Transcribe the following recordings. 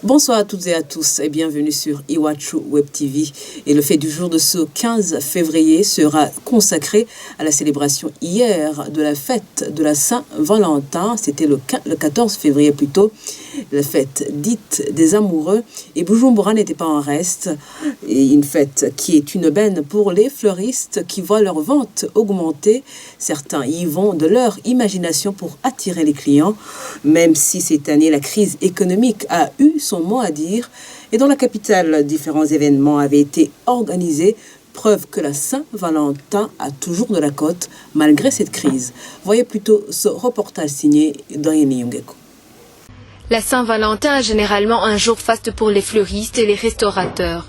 Bonsoir à toutes et à tous et bienvenue sur Iwachu Web TV. Et le fait du jour de ce 15 février sera consacré à la célébration hier de la fête de la Saint-Valentin. C'était le 14 février plutôt, la fête dite des amoureux. Et Bujumbura n'était pas en reste. Et une fête qui est une aubaine pour les fleuristes qui voient leur vente augmenter. Certains y vont de leur imagination pour attirer les clients. Même si cette année la crise économique a eu son mot à dire, et dans la capitale, différents événements avaient été organisés, preuve que la Saint-Valentin a toujours de la cote malgré cette crise. Voyez plutôt ce reportage signé d'Oriane Yongeko. La Saint-Valentin est généralement un jour faste pour les fleuristes et les restaurateurs.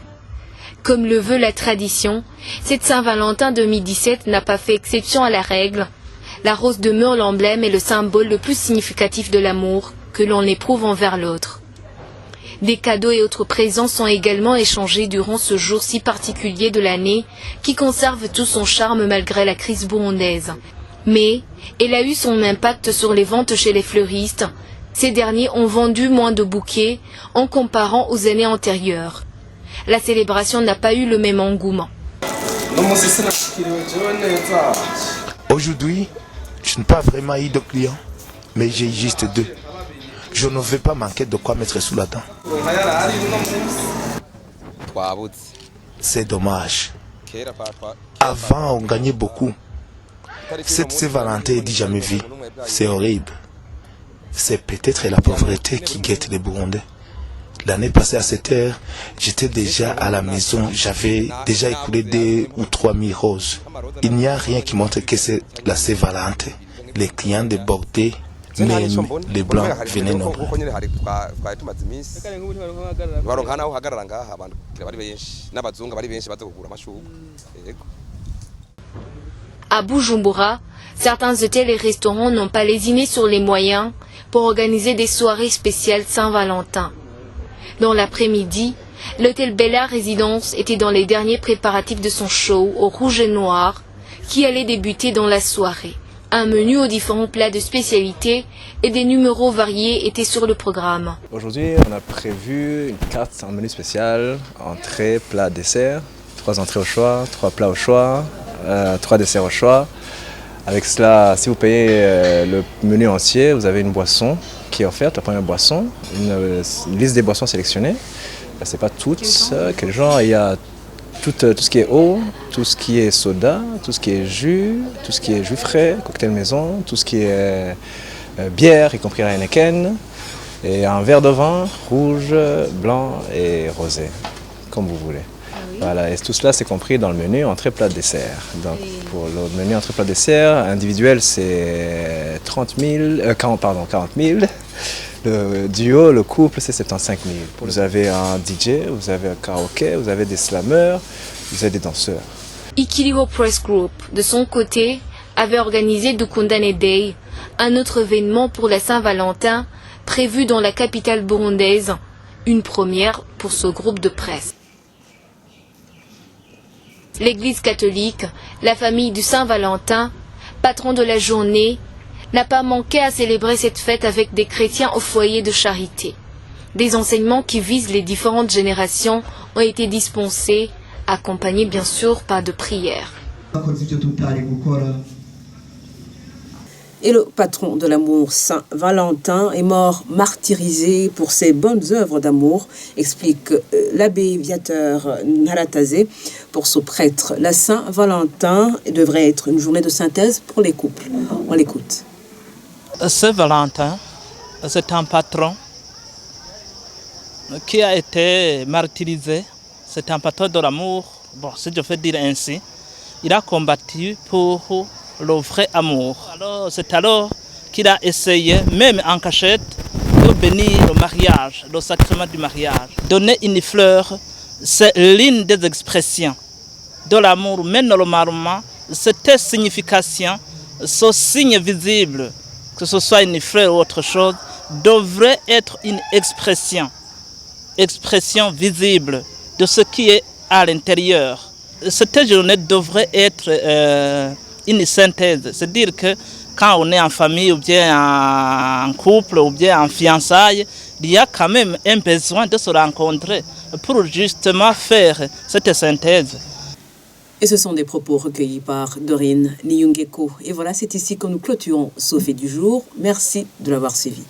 Comme le veut la tradition, cette Saint-Valentin 2017 n'a pas fait exception à la règle. La rose demeure l'emblème et le symbole le plus significatif de l'amour que l'on éprouve envers l'autre. Des cadeaux et autres présents sont également échangés durant ce jour si particulier de l'année qui conserve tout son charme malgré la crise burundaise. Mais elle a eu son impact sur les ventes chez les fleuristes. Ces derniers ont vendu moins de bouquets en comparant aux années antérieures. La célébration n'a pas eu le même engouement. Aujourd'hui, je n'ai pas vraiment eu de clients, mais j'ai juste deux. Je ne vais pas manquer de quoi mettre sous la dent. C'est dommage. Avant, on gagnait beaucoup. Cette Saint-Valentin est jamais vue. C'est horrible. C'est peut-être la pauvreté qui guette les Burundais. L'année passée à cette heure, j'étais déjà à la maison. J'avais déjà écoulé 2 ou 3 000 roses. Il n'y a rien qui montre que c'est la Saint-Valentin. Les clients débordés. Mais les blancs venaient nombreux. À Bujumbura, certains hôtels et restaurants n'ont pas lésiné sur les moyens pour organiser des soirées spéciales Saint-Valentin. Dans l'après-midi, l'hôtel Bella Résidence était dans les derniers préparatifs de son show au rouge et noir qui allait débuter dans la soirée. Un menu aux différents plats de spécialité et des numéros variés étaient sur le programme. Aujourd'hui, on a prévu une carte en menu spécial, entrée, plat, dessert. 3 entrées au choix, 3 plats au choix, 3 desserts au choix. Avec cela, si vous payez le menu entier, vous avez une boisson qui est offerte, la première boisson, une liste des boissons sélectionnées. Ce n'est pas toutes, quel genre, il y a tout ce qui est eau, tout ce qui est soda, tout ce qui est jus frais, cocktail maison, tout ce qui est bière, y compris la Heineken, et un verre de vin, rouge, blanc et rosé, comme vous voulez. Voilà, et tout cela c'est compris dans le menu entrée plat dessert. Donc pour le menu entrée plat dessert, individuel c'est 40 000. Le duo, le couple, c'est 75 000. Vous avez un DJ, vous avez un karaoké, vous avez des slammeurs, vous avez des danseurs. Ikiligo Press Group, de son côté, avait organisé Dukundane Day, un autre événement pour la Saint-Valentin, prévu dans la capitale burundaise, une première pour ce groupe de presse. L'Église catholique, la famille du Saint-Valentin, patron de la journée, n'a pas manqué à célébrer cette fête avec des chrétiens au foyer de charité. Des enseignements qui visent les différentes générations ont été dispensés, accompagnés bien sûr par de prières. Et le patron de l'amour, Saint-Valentin, est mort martyrisé pour ses bonnes œuvres d'amour, explique l'abbé Viateur Naratazé. Pour ce prêtre, la Saint-Valentin devrait être une journée de synthèse pour les couples. On l'écoute. Saint-Valentin, c'est un patron qui a été martyrisé. C'est un patron de l'amour, bon, si je peux dire ainsi. Il a combattu pour le vrai amour. C'est alors qu'il a essayé, même en cachette, de bénir le mariage, le sacrement du mariage. Donner une fleur, c'est l'une des expressions de l'amour, mais normalement, cette signification, ce signe visible, que ce soit une fleur ou autre chose, devrait être une expression visible de ce qui est à l'intérieur. Cette journée devrait être une synthèse, c'est-à-dire que quand on est en famille ou bien en couple ou bien en fiançailles, il y a quand même un besoin de se rencontrer pour justement faire cette synthèse. Et ce sont des propos recueillis par Dorine Niyungeko. Et voilà, c'est ici que nous clôturons ce fait du jour. Merci de l'avoir suivi.